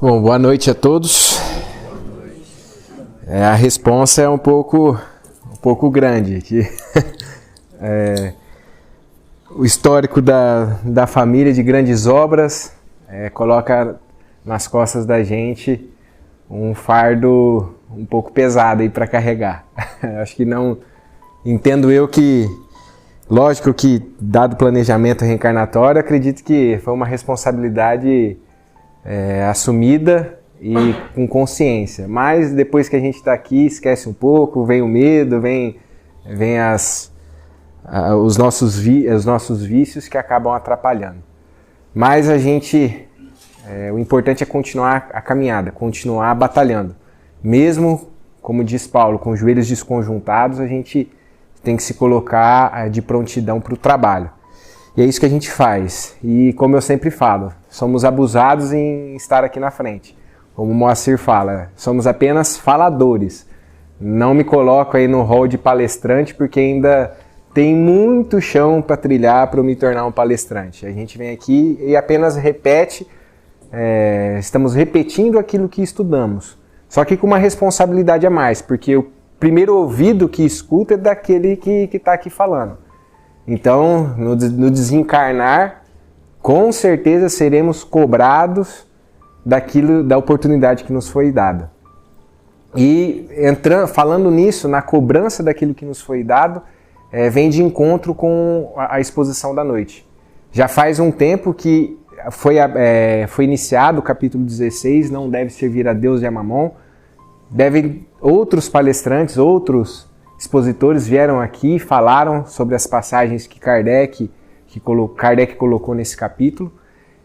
Bom, boa noite a todos. A responsa é um pouco grande aqui. O histórico da família de grandes obras coloca nas costas da gente um fardo um pouco pesado aí para carregar. Acho que não... Entendo eu que, lógico que, dado o planejamento reencarnatório, acredito que foi uma responsabilidade assumida e com consciência. Mas depois que a gente está aqui, esquece um pouco, vem o medo, vem os nossos vícios que acabam atrapalhando. Mas o importante é continuar a caminhada, continuar batalhando. Mesmo, como diz Paulo, com os joelhos desconjuntados, a gente tem que se colocar de prontidão para o trabalho. E é isso que a gente faz. E como eu sempre falo, somos abusados em estar aqui na frente. Como o Moacir fala, somos apenas faladores. Não me coloco aí no rol de palestrante, porque ainda tem muito chão para trilhar para eu me tornar um palestrante. A gente vem aqui e apenas repete, estamos repetindo aquilo que estudamos. Só que com uma responsabilidade a mais, porque o primeiro ouvido que escuta é daquele que está aqui falando. Então, no desencarnar, com certeza seremos cobrados da oportunidade que nos foi dada. E falando nisso, na cobrança daquilo que nos foi dado, vem de encontro com a exposição da noite. Já faz um tempo que foi iniciado o capítulo 16, não deve servir a Deus e a Mamon. Outros palestrantes, outros expositores vieram aqui e falaram sobre as passagens que Kardec colocou nesse capítulo.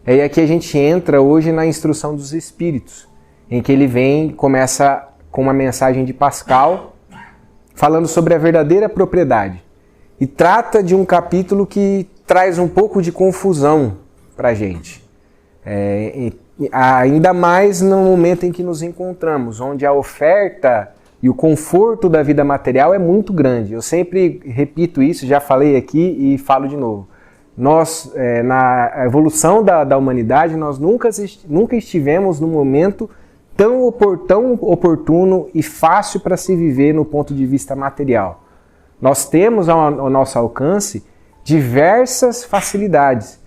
E aqui a gente entra hoje na instrução dos Espíritos, em que ele começa com uma mensagem de Pascal, falando sobre a verdadeira propriedade. E trata de um capítulo que traz um pouco de confusão para a gente. Ainda mais no momento em que nos encontramos, onde a oferta e o conforto da vida material é muito grande. Eu sempre repito isso, já falei aqui e falo de novo. Nós, na evolução da humanidade, nós nunca estivemos num momento tão oportuno e fácil para se viver no ponto de vista material. Nós temos ao nosso alcance diversas facilidades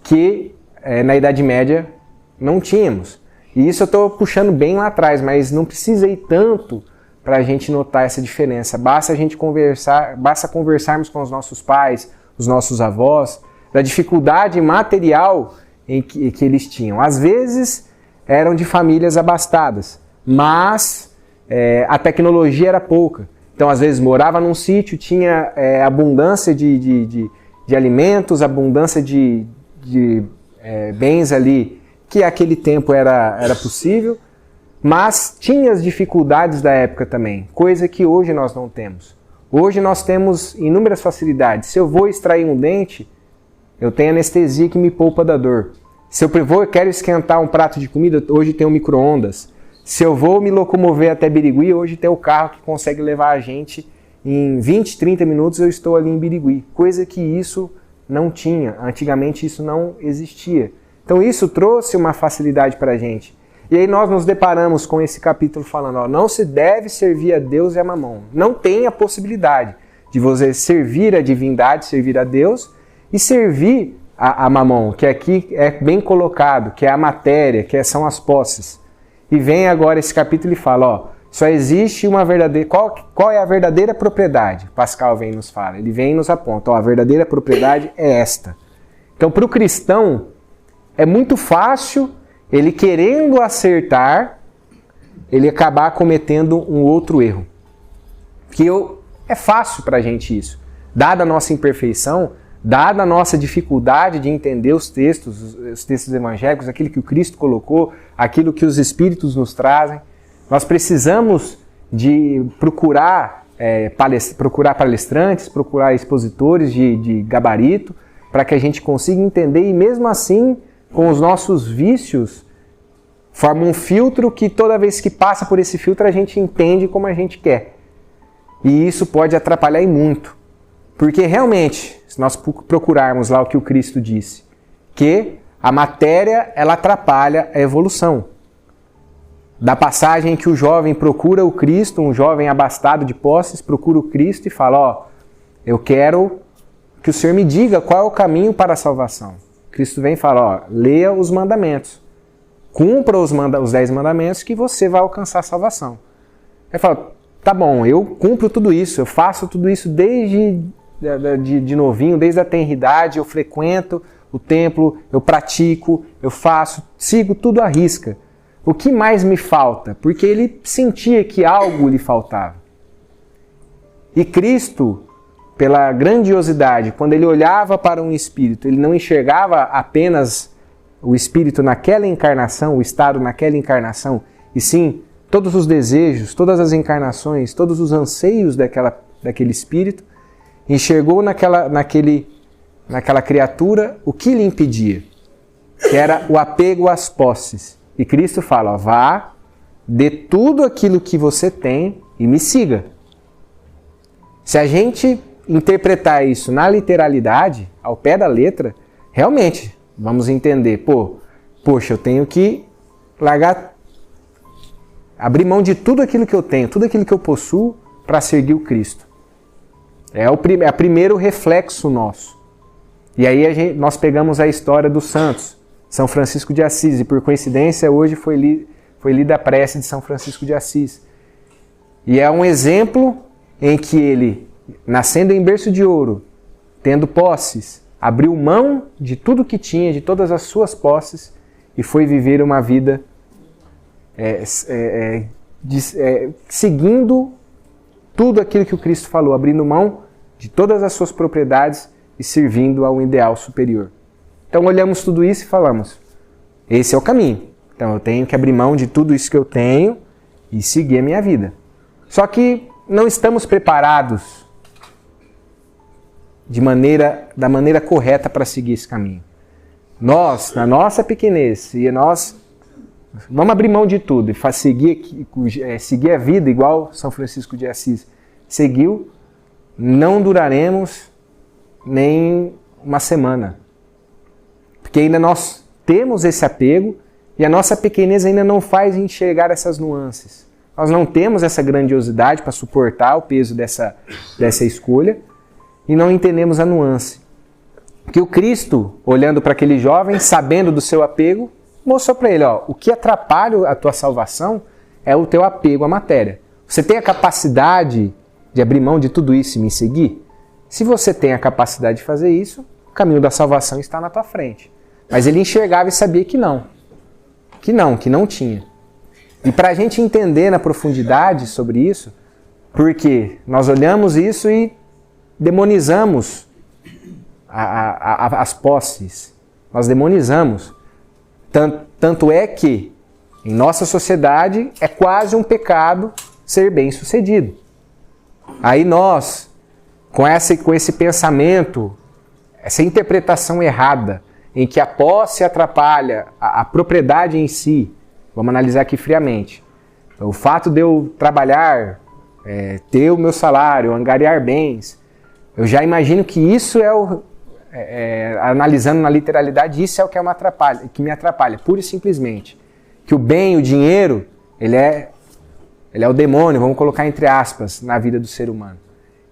que na Idade Média não tínhamos. E isso eu estou puxando bem lá atrás, mas não precisa ir tanto para a gente notar essa diferença. Basta conversarmos com os nossos pais, os nossos avós, da dificuldade material que eles tinham. Às vezes eram de famílias abastadas, mas a tecnologia era pouca. Então, às vezes, morava num sítio, tinha abundância de alimentos, abundância de bens ali, que naquele tempo era possível, mas tinha as dificuldades da época também, coisa que hoje nós não temos. Hoje nós temos inúmeras facilidades. Se eu vou extrair um dente, eu tenho anestesia que me poupa da dor. Se eu quero esquentar um prato de comida, hoje tem um micro-ondas. Se eu vou me locomover até Birigui, hoje tem o carro que consegue levar a gente em 20, 30 minutos, eu estou ali em Birigui. Coisa que isso não tinha. Antigamente isso não existia. Então isso trouxe uma facilidade para a gente. E aí nós nos deparamos com esse capítulo falando, não se deve servir a Deus e a Mamon. Não tem a possibilidade de você servir a divindade, servir a Deus e servir a Mamon, que aqui é bem colocado, que é a matéria, que são as posses. E vem agora esse capítulo e fala, só existe uma verdadeira... Qual é a verdadeira propriedade? Pascal vem e nos fala, ele vem e nos aponta, a verdadeira propriedade é esta. Então, para o cristão, é muito fácil ele querendo acertar, ele acabar cometendo um outro erro. É fácil para a gente isso. Dada a nossa imperfeição, dada a nossa dificuldade de entender os textos evangélicos, aquilo que o Cristo colocou, aquilo que os Espíritos nos trazem, nós precisamos de procurar palestrantes, procurar expositores de gabarito, para que a gente consiga entender e mesmo assim, com os nossos vícios, forma um filtro que toda vez que passa por esse filtro a gente entende como a gente quer. E isso pode atrapalhar e muito. Porque realmente, se nós procurarmos lá o que o Cristo disse, que a matéria ela atrapalha a evolução. da passagem em que o jovem procura o Cristo, um jovem abastado de posses, procura o Cristo e fala, ó, eu quero que o Senhor me diga qual é o caminho para a salvação. Cristo vem e fala, ó, leia os mandamentos. Cumpra os 10 mandamentos que você vai alcançar a salvação. Ele fala, tá bom, eu cumpro tudo isso, eu faço tudo isso desde de novinho, desde a tenridade, eu frequento o templo, eu pratico, eu faço, sigo tudo à risca. O que mais me falta? Porque ele sentia que algo lhe faltava. E Cristo, pela grandiosidade, quando ele olhava para um espírito, ele não enxergava apenas o espírito naquela encarnação, o estado naquela encarnação, e sim todos os desejos, todas as encarnações, todos os anseios daquele espírito, enxergou naquela criatura o que lhe impedia, que era o apego às posses. E Cristo fala, ó, vá, dê tudo aquilo que você tem e me siga. Se a gente interpretar isso na literalidade, ao pé da letra, realmente vamos entender, poxa, eu tenho que largar, abrir mão de tudo aquilo que eu tenho, tudo aquilo que eu possuo para seguir o Cristo. É o primeiro reflexo nosso. E aí nós pegamos a história dos santos, São Francisco de Assis, e por coincidência hoje foi lida a prece de São Francisco de Assis. E é um exemplo em que ele, nascendo em berço de ouro, tendo posses, abriu mão de tudo que tinha, de todas as suas posses, e foi viver uma vida seguindo tudo aquilo que o Cristo falou, abrindo mão de todas as suas propriedades e servindo a um ideal superior. Então olhamos tudo isso e falamos, esse é o caminho. Então eu tenho que abrir mão de tudo isso que eu tenho e seguir a minha vida. Só que não estamos preparados da maneira correta para seguir esse caminho. Nós, na nossa pequenez, e nós vamos abrir mão de tudo e seguir a vida igual São Francisco de Assis seguiu, não duraremos nem uma semana. Porque ainda nós temos esse apego e a nossa pequenez ainda não faz enxergar essas nuances. Nós não temos essa grandiosidade para suportar o peso dessa escolha e não entendemos a nuance. Que o Cristo, olhando para aquele jovem, sabendo do seu apego, mostrou para ele, ó, o que atrapalha a tua salvação é o teu apego à matéria. Você tem a capacidade de abrir mão de tudo isso e me seguir? Se você tem a capacidade de fazer isso, o caminho da salvação está na tua frente. Mas ele enxergava e sabia que não tinha. E para a gente entender na profundidade sobre isso, porque nós olhamos isso e demonizamos as posses, nós demonizamos. Tanto é que em nossa sociedade é quase um pecado ser bem-sucedido. Aí nós, com esse pensamento, essa interpretação errada, em que a posse atrapalha a propriedade em si, vamos analisar aqui friamente. O fato de eu trabalhar, ter o meu salário, angariar bens, eu já imagino que isso analisando na literalidade, isso é o que me atrapalha, pura e simplesmente. Que o bem, o dinheiro, ele é o demônio, vamos colocar entre aspas, na vida do ser humano.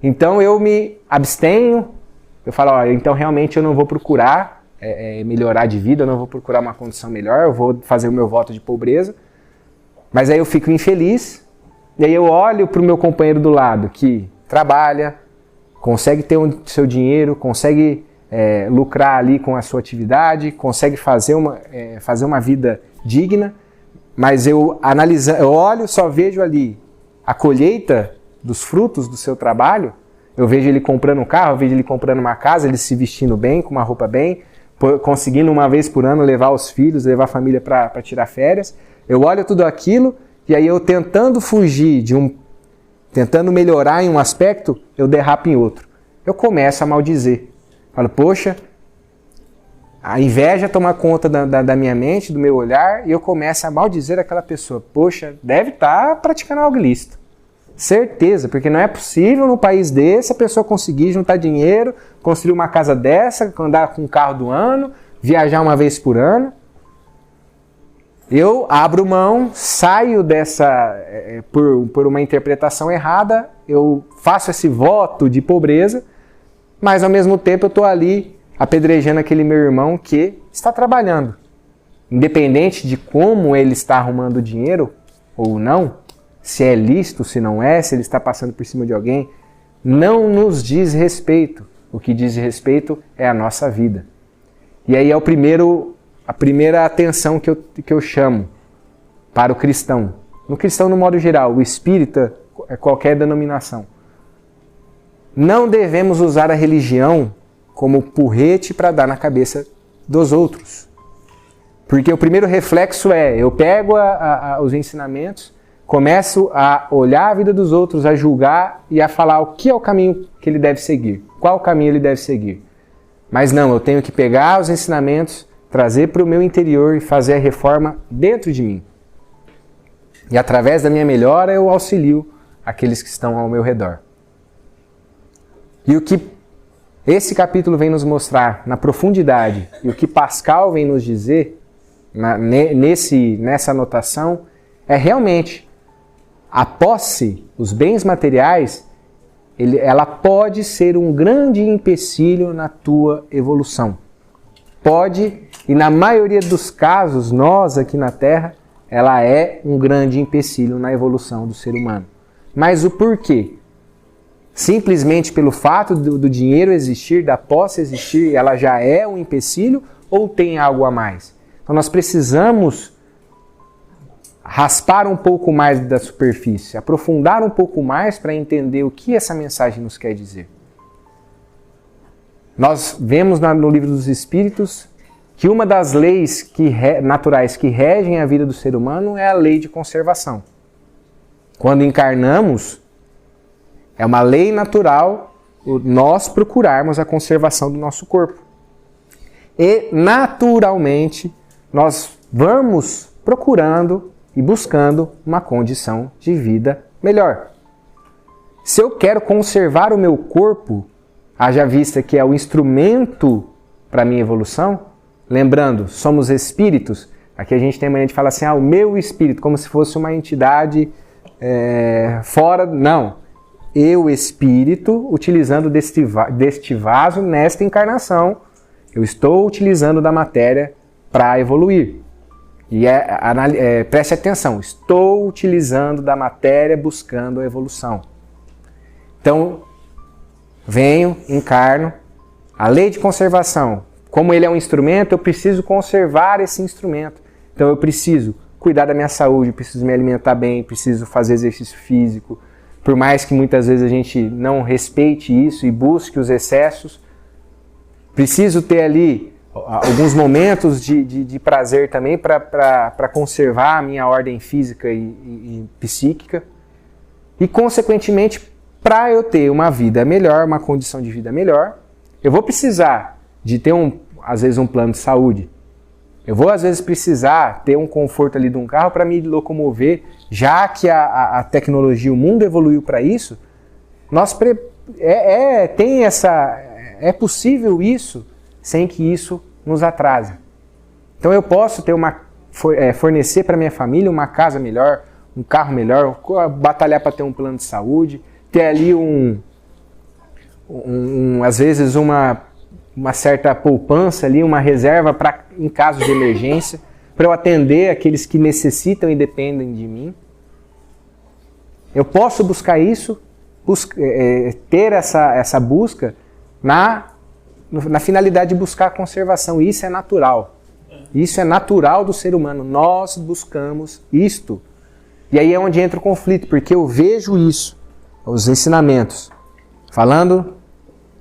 Então eu me abstenho, eu falo, ó, então realmente eu não vou procurar melhorar de vida, eu não vou procurar uma condição melhor, eu vou fazer o meu voto de pobreza, mas aí eu fico infeliz, e aí eu olho para o meu companheiro do lado, que trabalha, consegue ter o seu dinheiro, consegue lucrar ali com a sua atividade, consegue fazer uma vida digna, mas eu olho, só vejo ali a colheita dos frutos do seu trabalho, eu vejo ele comprando um carro, eu vejo ele comprando uma casa, ele se vestindo bem, com uma roupa bem, conseguindo uma vez por ano levar os filhos, levar a família para tirar férias. Eu olho tudo aquilo e aí eu tentando fugir tentando melhorar em um aspecto, eu derrapo em outro. Eu começo a maldizer. Falo, poxa, a inveja toma conta da minha mente, do meu olhar, e eu começo a maldizer aquela pessoa. Poxa, deve estar praticando algo ilícito. Certeza, porque não é possível num país desse a pessoa conseguir juntar dinheiro, construir uma casa dessa, andar com um carro do ano, viajar uma vez por ano. eu abro mão, saio dessa, por uma interpretação errada, eu faço esse voto de pobreza, mas ao mesmo tempo eu estou ali apedrejando aquele meu irmão que está trabalhando. Independente de como ele está arrumando dinheiro ou não, se é lícito, se não é, se ele está passando por cima de alguém, não nos diz respeito. O que diz respeito é a nossa vida. E aí é a primeira atenção que eu chamo para o cristão. No cristão, no modo geral, o espírita, qualquer denominação. Não devemos usar a religião como porrete para dar na cabeça dos outros. Porque o primeiro reflexo eu pego os ensinamentos, começo a olhar a vida dos outros, a julgar e a falar o que é o caminho que ele deve seguir, qual caminho ele deve seguir. Mas não, eu tenho que pegar os ensinamentos, trazer para o meu interior e fazer a reforma dentro de mim. E através da minha melhora eu auxilio aqueles que estão ao meu redor. E o que esse capítulo vem nos mostrar na profundidade, e o que Pascal vem nos dizer nessa anotação, é realmente a posse, os bens materiais, ela pode ser um grande empecilho na tua evolução. Pode, e na maioria dos casos, nós aqui na Terra, ela é um grande empecilho na evolução do ser humano. Mas o porquê? Simplesmente pelo fato do dinheiro existir, da posse existir, ela já é um empecilho ou tem algo a mais? Então nós precisamos raspar um pouco mais da superfície, aprofundar um pouco mais para entender o que essa mensagem nos quer dizer. Nós vemos no Livro dos Espíritos que uma das leis naturais que regem a vida do ser humano é a lei de conservação. Quando encarnamos, é uma lei natural nós procurarmos a conservação do nosso corpo. E, naturalmente, nós vamos procurando e buscando uma condição de vida melhor. Se eu quero conservar o meu corpo, haja vista que é o instrumento para a minha evolução, lembrando, somos espíritos, aqui a gente tem a mania de falar assim, o meu espírito, como se fosse uma entidade fora, não. Eu, espírito, utilizando deste vaso nesta encarnação, eu estou utilizando da matéria para evoluir. E preste atenção, estou utilizando da matéria buscando a evolução. Então, venho, encarno, a lei de conservação, como ele é um instrumento, eu preciso conservar esse instrumento. Então eu preciso cuidar da minha saúde, preciso me alimentar bem, preciso fazer exercício físico. Por mais que muitas vezes a gente não respeite isso e busque os excessos, preciso ter ali alguns momentos de prazer também para conservar a minha ordem física e psíquica. E, consequentemente, para eu ter uma vida melhor, uma condição de vida melhor, eu vou precisar de ter, às vezes, um plano de saúde. Eu vou, às vezes, precisar ter um conforto ali de um carro para me locomover, já que a tecnologia, o mundo evoluiu para isso. É possível isso sem que isso nos atrase. Então eu posso ter fornecer para minha família uma casa melhor, um carro melhor, batalhar para ter um plano de saúde, ter ali às vezes uma certa poupança ali, uma reserva em caso de emergência, para eu atender aqueles que necessitam e dependem de mim. Eu posso buscar isso, ter essa busca na finalidade de buscar a conservação. Isso é natural. Isso é natural do ser humano. Nós buscamos isto. E aí é onde entra o conflito, porque eu vejo isso, os ensinamentos, falando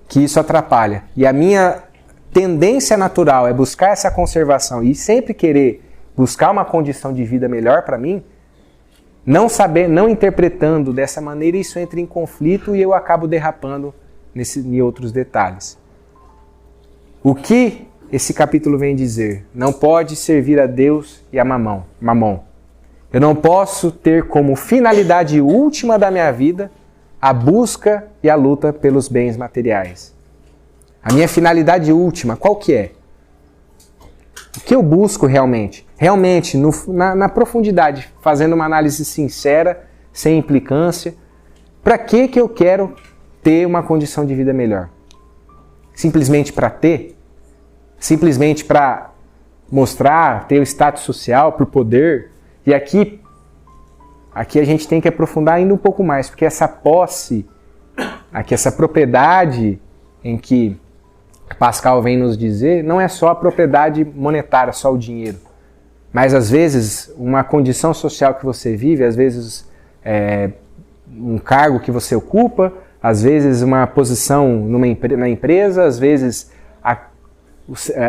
que isso atrapalha. E a minha tendência natural é buscar essa conservação e sempre querer buscar uma condição de vida melhor para mim, não interpretando dessa maneira, isso entra em conflito e eu acabo derrapando em outros detalhes. O que esse capítulo vem dizer? Não pode servir a Deus e a mamon. Eu não posso ter como finalidade última da minha vida a busca e a luta pelos bens materiais. A minha finalidade última, qual que é? O que eu busco realmente? Realmente, na profundidade, fazendo uma análise sincera, sem implicância. Para que eu quero ter uma condição de vida melhor? Simplesmente para ter? Simplesmente para mostrar, ter o status social, por poder? E aqui a gente tem que aprofundar ainda um pouco mais, porque essa posse, aqui essa propriedade em que Pascal vem nos dizer, não é só a propriedade monetária, só o dinheiro. Mas às vezes uma condição social que você vive, às vezes um cargo que você ocupa, às vezes uma posição na empresa, às vezes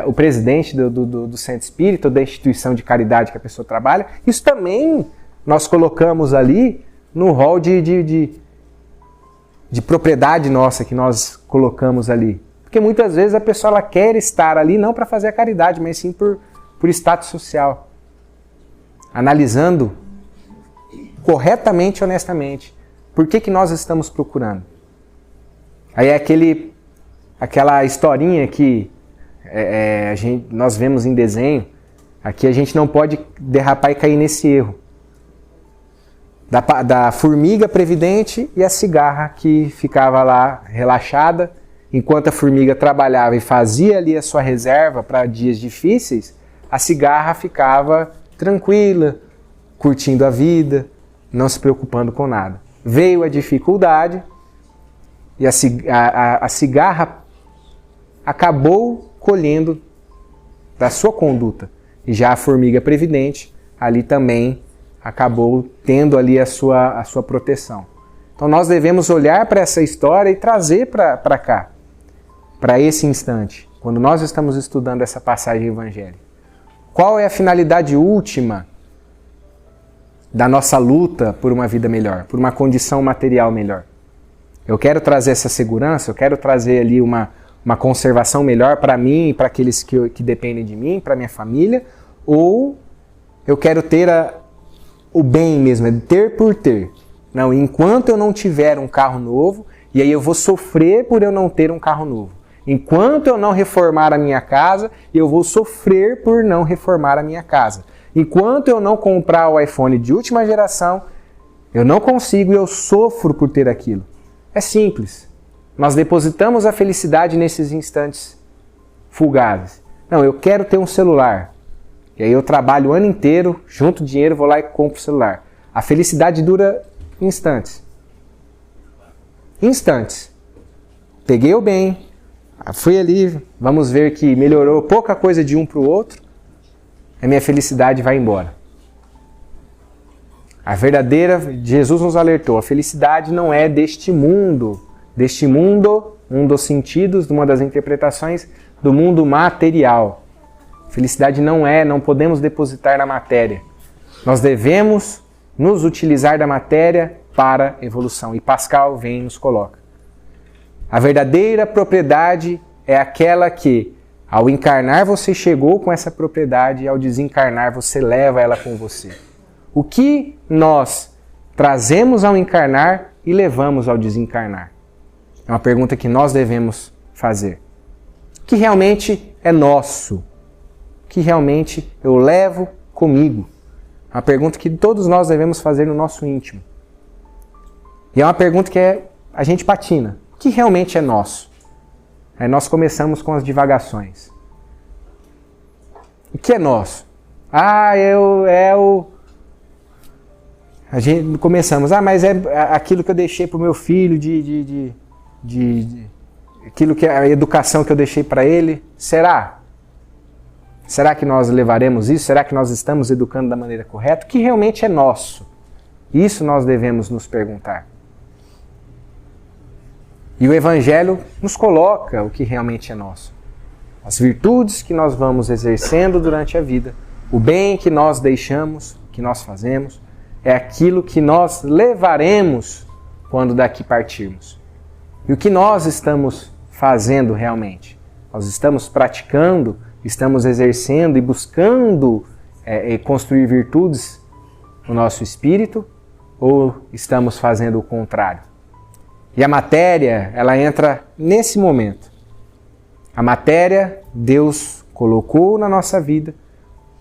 o presidente do centro espírita, ou da instituição de caridade que a pessoa trabalha, isso também nós colocamos ali no rol de propriedade nossa que nós colocamos ali. Porque muitas vezes a pessoa ela quer estar ali não para fazer a caridade, mas sim por status social. Analisando corretamente e honestamente por que nós estamos procurando. Aí é aquela historinha que nós vemos em desenho, aqui a gente não pode derrapar e cair nesse erro. Da formiga previdente e a cigarra que ficava lá relaxada, enquanto a formiga trabalhava e fazia ali a sua reserva para dias difíceis, a cigarra ficava tranquila, curtindo a vida, não se preocupando com nada. Veio a dificuldade e a cigarra acabou colhendo da sua conduta. E já a formiga previdente ali também acabou tendo ali a sua proteção. Então nós devemos olhar para essa história e trazer para cá, para esse instante, quando nós estamos estudando essa passagem evangélica. Qual é a finalidade última da nossa luta por uma vida melhor, por uma condição material melhor? Eu quero trazer essa segurança, eu quero trazer ali uma conservação melhor para mim e para aqueles que dependem de mim, para minha família, ou eu quero ter o bem mesmo, é ter por ter. Não, enquanto eu não tiver um carro novo, e aí eu vou sofrer por eu não ter um carro novo. Enquanto eu não reformar a minha casa, eu vou sofrer por não reformar a minha casa. Enquanto eu não comprar o iPhone de última geração, eu não consigo e eu sofro por ter aquilo. É simples. Nós depositamos a felicidade nesses instantes fugazes. Não, eu quero ter um celular. E aí eu trabalho o ano inteiro, junto dinheiro, vou lá e compro o celular. A felicidade dura instantes. Instantes. Peguei o bem, fui ali, vamos ver que melhorou pouca coisa de um para o outro, a minha felicidade vai embora. A verdadeira, Jesus nos alertou, a felicidade não é deste mundo, um dos sentidos, uma das interpretações do mundo material. Felicidade não podemos depositar na matéria. Nós devemos nos utilizar da matéria para evolução. E Pascal vem e nos coloca. A verdadeira propriedade é aquela que, ao encarnar, você chegou com essa propriedade e ao desencarnar, você leva ela com você. O que nós trazemos ao encarnar e levamos ao desencarnar? É uma pergunta que nós devemos fazer. O que realmente é nosso? O que realmente eu levo comigo? É uma pergunta que todos nós devemos fazer no nosso íntimo. E é uma pergunta que a gente patina. O que realmente é nosso? Aí nós começamos com as divagações. O que é nosso? A gente começamos, mas é aquilo que eu deixei para o meu filho, aquilo que a educação que eu deixei para ele. Será? Será que nós levaremos isso? Será que nós estamos educando da maneira correta? O que realmente é nosso? Isso nós devemos nos perguntar. E o Evangelho nos coloca o que realmente é nosso. As virtudes que nós vamos exercendo durante a vida, o bem que nós deixamos, que nós fazemos, é aquilo que nós levaremos quando daqui partirmos. E o que nós estamos fazendo realmente? Nós estamos praticando, estamos exercendo e buscando construir virtudes no nosso espírito, ou estamos fazendo o contrário? E a matéria, ela entra nesse momento. A matéria, Deus colocou na nossa vida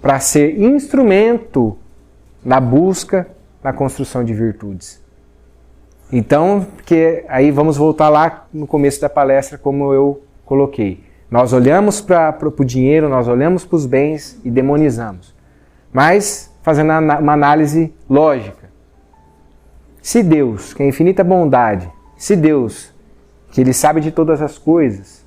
para ser instrumento na busca, na construção de virtudes. Então, aí vamos voltar lá no começo da palestra, como eu coloquei. Nós olhamos para o dinheiro, nós olhamos para os bens e demonizamos. Mas, fazendo uma análise lógica, se Deus, que é infinita bondade, se Deus, que Ele sabe de todas as coisas,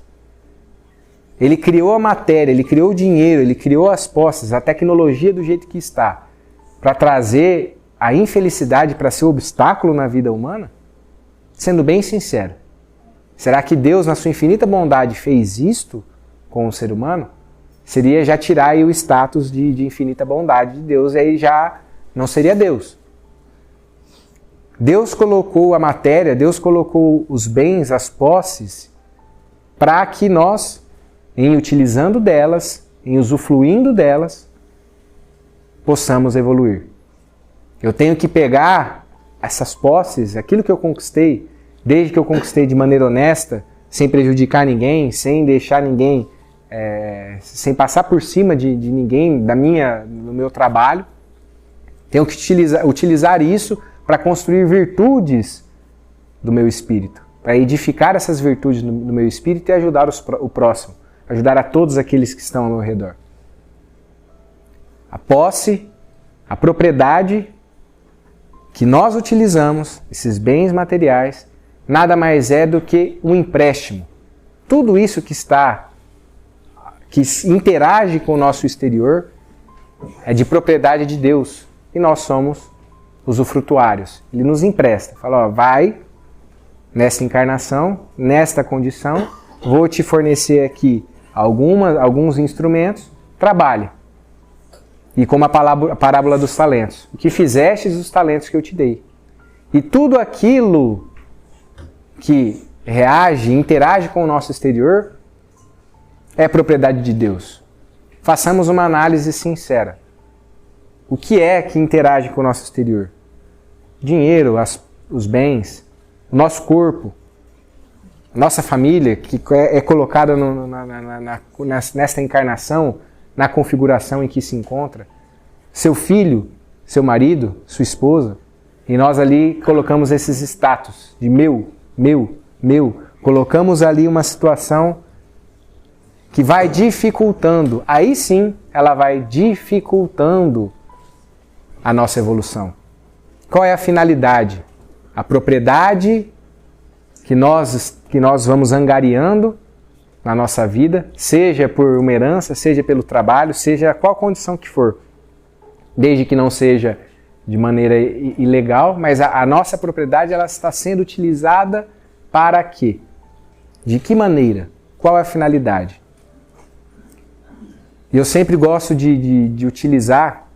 Ele criou a matéria, Ele criou o dinheiro, Ele criou as posses, a tecnologia do jeito que está, para trazer a infelicidade para ser obstáculo na vida humana? Sendo bem sincero, será que Deus, na sua infinita bondade, fez isto com o ser humano? Seria já tirar aí o status de infinita bondade de Deus, e aí já não seria Deus. Deus colocou a matéria, Deus colocou os bens, as posses, para que nós, em utilizando delas, em usufruindo delas, possamos evoluir. Eu tenho que pegar essas posses, aquilo que eu conquistei, desde que eu conquistei de maneira honesta, sem prejudicar ninguém, sem deixar ninguém, sem passar por cima de ninguém no meu trabalho, tenho que utilizar isso para construir virtudes do meu espírito, para edificar essas virtudes no meu espírito e ajudar o próximo, ajudar a todos aqueles que estão ao meu redor. A posse, a propriedade que nós utilizamos, esses bens materiais, nada mais é do que um empréstimo. Tudo isso que interage com o nosso exterior, é de propriedade de Deus. E nós somos usufrutuários. Ele nos empresta. Fala, vai, nessa encarnação, nesta condição, vou te fornecer aqui alguns instrumentos, trabalhe. E como a parábola dos talentos. O que fizestes os talentos que eu te dei. E tudo aquilo que reage, interage com o nosso exterior, é propriedade de Deus. Façamos uma análise sincera. O que é que interage com o nosso exterior? Dinheiro, os bens, o nosso corpo, a nossa família, que é colocada nesta encarnação, na configuração em que se encontra, seu filho, seu marido, sua esposa, e nós ali colocamos esses status de meu, colocamos ali uma situação que vai dificultando, aí sim ela vai dificultando a nossa evolução. Qual é a finalidade? A propriedade que nós vamos angariando na nossa vida, seja por uma herança, seja pelo trabalho, seja qual condição que for, desde que não seja de maneira ilegal, mas a nossa propriedade ela está sendo utilizada para quê? De que maneira? Qual é a finalidade? E eu sempre gosto de utilizar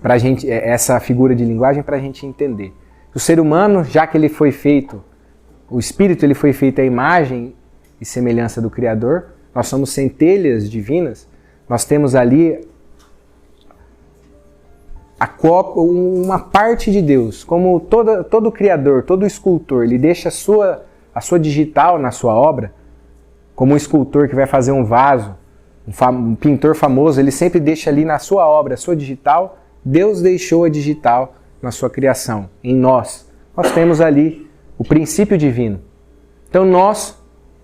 pra gente, essa figura de linguagem para a gente entender. O ser humano, já que ele foi feito, o espírito ele foi feito à imagem e semelhança do Criador, nós somos centelhas divinas, nós temos ali uma parte de Deus, como todo criador, todo escultor, ele deixa a sua digital na sua obra, como um escultor que vai fazer um vaso, um pintor famoso, ele sempre deixa ali na sua obra, a sua digital. Deus deixou a digital na sua criação, em nós. Nós temos ali o princípio divino. Então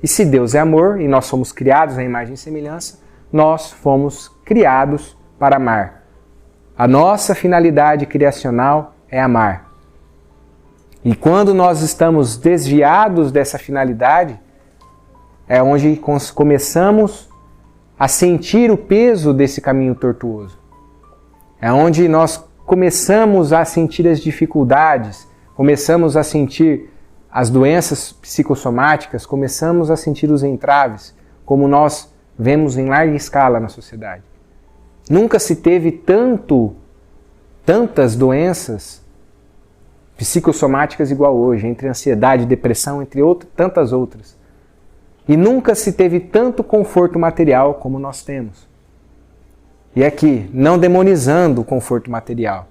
e se Deus é amor e nós somos criados à imagem e semelhança, nós fomos criados para amar. A nossa finalidade criacional é amar. E quando nós estamos desviados dessa finalidade, é onde começamos a sentir o peso desse caminho tortuoso. É onde nós começamos a sentir as dificuldades, começamos a sentir as doenças psicossomáticas, começamos a sentir os entraves, como nós vemos em larga escala na sociedade. Nunca se teve tantas doenças psicossomáticas igual hoje, entre ansiedade, depressão, entre tantas outras. E nunca se teve tanto conforto material como nós temos. E aqui, não demonizando o conforto material,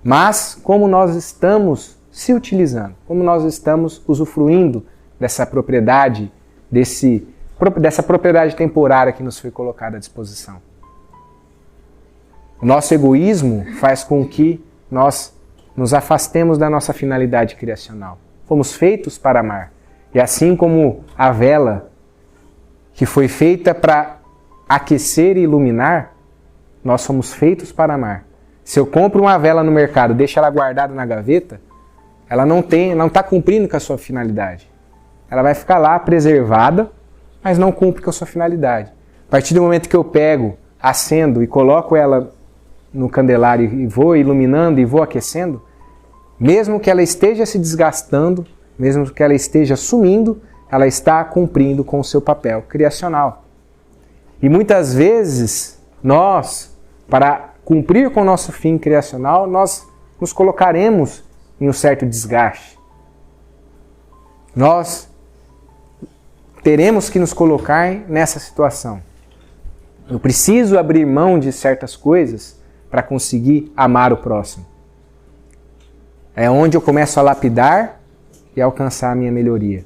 mas como nós estamos se utilizando, como nós estamos usufruindo dessa propriedade, desse dessa propriedade temporária que nos foi colocada à disposição. O nosso egoísmo faz com que nós nos afastemos da nossa finalidade criacional. Fomos feitos para amar. E assim como a vela, que foi feita para aquecer e iluminar, nós somos feitos para amar. Se eu compro uma vela no mercado, deixo ela guardada na gaveta, ela não está cumprindo com a sua finalidade. Ela vai ficar lá preservada, mas não cumpre com a sua finalidade. A partir do momento que eu pego, acendo e coloco ela no candelário e vou iluminando e vou aquecendo, mesmo que ela esteja se desgastando, mesmo que ela esteja sumindo, ela está cumprindo com o seu papel criacional. E muitas vezes, nós, para cumprir com o nosso fim criacional, nós nos colocaremos em um certo desgaste. Nós teremos que nos colocar nessa situação. Eu preciso abrir mão de certas coisas para conseguir amar o próximo. É onde eu começo a lapidar e alcançar a minha melhoria.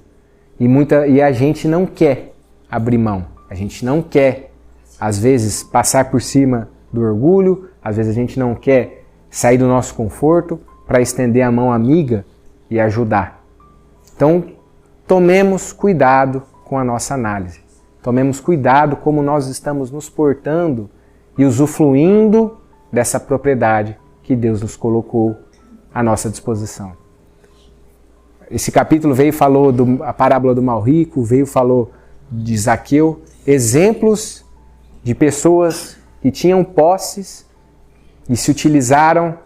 E a gente não quer abrir mão. A gente não quer, às vezes, passar por cima do orgulho. Às vezes a gente não quer sair do nosso conforto para estender a mão amiga e ajudar. Então, tomemos cuidado com a nossa análise. Tomemos cuidado como nós estamos nos portando e usufruindo dessa propriedade que Deus nos colocou à nossa disposição. Esse capítulo veio e falou a parábola do mal rico, veio e falou de Zaqueu, exemplos de pessoas que tinham posses e se utilizaram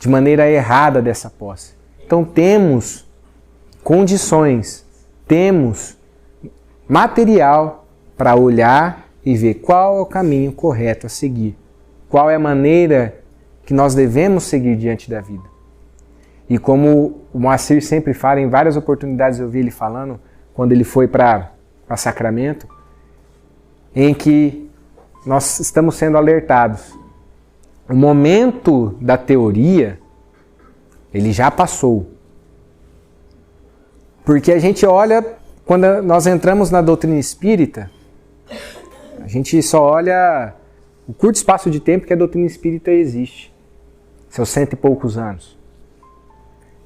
de maneira errada dessa posse. Então temos condições, temos material para olhar e ver qual é o caminho correto a seguir, qual é a maneira que nós devemos seguir diante da vida. E como o Moacir sempre fala, em várias oportunidades eu vi ele falando, quando ele foi para Sacramento, em que nós estamos sendo alertados. O momento da teoria, ele já passou. Porque a gente olha, quando nós entramos na doutrina espírita, a gente só olha o curto espaço de tempo que a doutrina espírita existe. Seus 100 e poucos anos.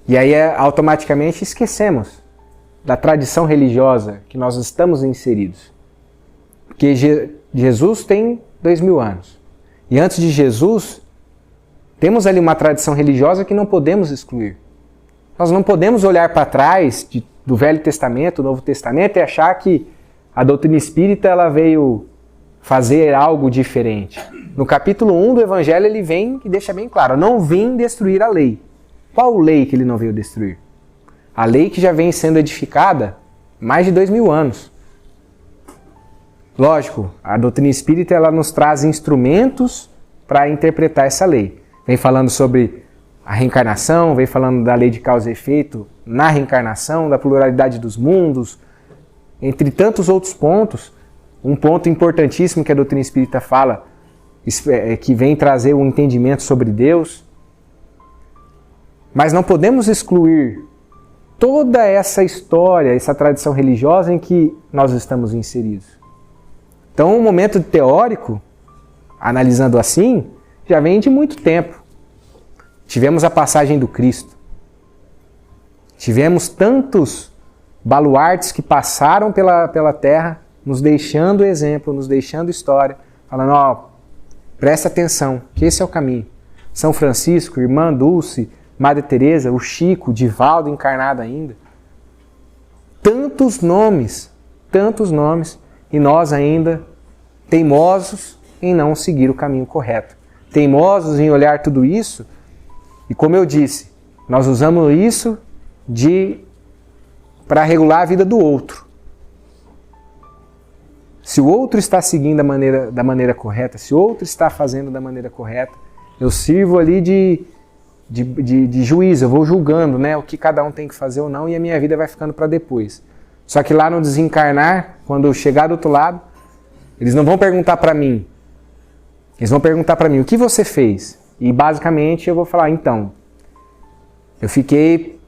E aí automaticamente esquecemos da tradição religiosa que nós estamos inseridos. Porque Jesus tem 2000 anos. E antes de Jesus, temos ali uma tradição religiosa que não podemos excluir. Nós não podemos olhar para trás do Velho Testamento, do Novo Testamento e achar que a doutrina espírita ela veio fazer algo diferente. No capítulo 1 do Evangelho ele vem e deixa bem claro, não vim destruir a lei. Qual lei que ele não veio destruir? A lei que já vem sendo edificada há mais de 2000 anos. Lógico, a doutrina espírita ela nos traz instrumentos para interpretar essa lei. Vem falando sobre a reencarnação, vem falando da lei de causa e efeito na reencarnação, da pluralidade dos mundos, entre tantos outros pontos. Um ponto importantíssimo que a doutrina espírita fala, que vem trazer um entendimento sobre Deus. Mas não podemos excluir toda essa história, essa tradição religiosa em que nós estamos inseridos. Então, o momento teórico, analisando assim, já vem de muito tempo. Tivemos a passagem do Cristo. Tivemos tantos baluartes que passaram pela Terra, nos deixando exemplo, nos deixando história, falando, ó, presta atenção, que esse é o caminho. São Francisco, Irmã Dulce, Madre Teresa, o Chico, o Divaldo encarnado ainda. Tantos nomes, e nós ainda teimosos em não seguir o caminho correto. Teimosos em olhar tudo isso, e como eu disse, nós usamos isso para regular a vida do outro. Se o outro está seguindo da maneira correta, se o outro está fazendo da maneira correta, eu sirvo ali de juiz, eu vou julgando, né, o que cada um tem que fazer ou não, e a minha vida vai ficando para depois. Só que lá no desencarnar, quando eu chegar do outro lado, eles não vão perguntar para mim. Eles vão perguntar para mim, o que você fez? E basicamente eu vou falar, então, eu fiquei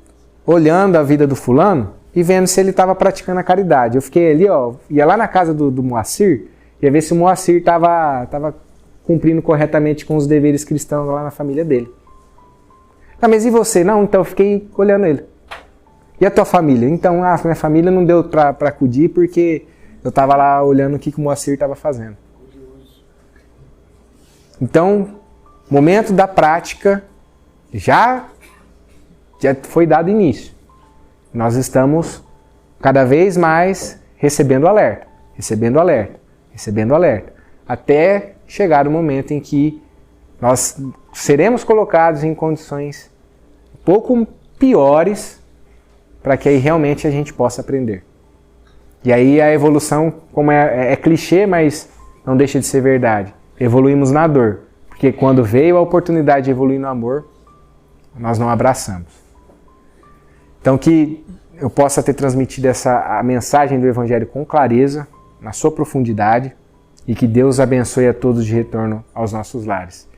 olhando a vida do fulano e vendo se ele estava praticando a caridade. Eu fiquei ali, ó, ia lá na casa do Moacir, ia ver se o Moacir estava cumprindo corretamente com os deveres cristãos lá na família dele. Ah, mas e você? Não, então eu fiquei olhando ele. E a tua família? Então, minha família não deu para acudir porque eu estava lá olhando o que o Moacir estava fazendo. Então, momento da prática já foi dado início. Nós estamos cada vez mais recebendo alerta, recebendo alerta, recebendo alerta, até chegar o momento em que nós seremos colocados em condições um pouco piores para que aí realmente a gente possa aprender. E aí a evolução, como é clichê, mas não deixa de ser verdade. Evoluímos na dor, porque quando veio a oportunidade de evoluir no amor, nós não abraçamos. Então que eu possa ter transmitido a mensagem do Evangelho com clareza, na sua profundidade, e que Deus abençoe a todos de retorno aos nossos lares.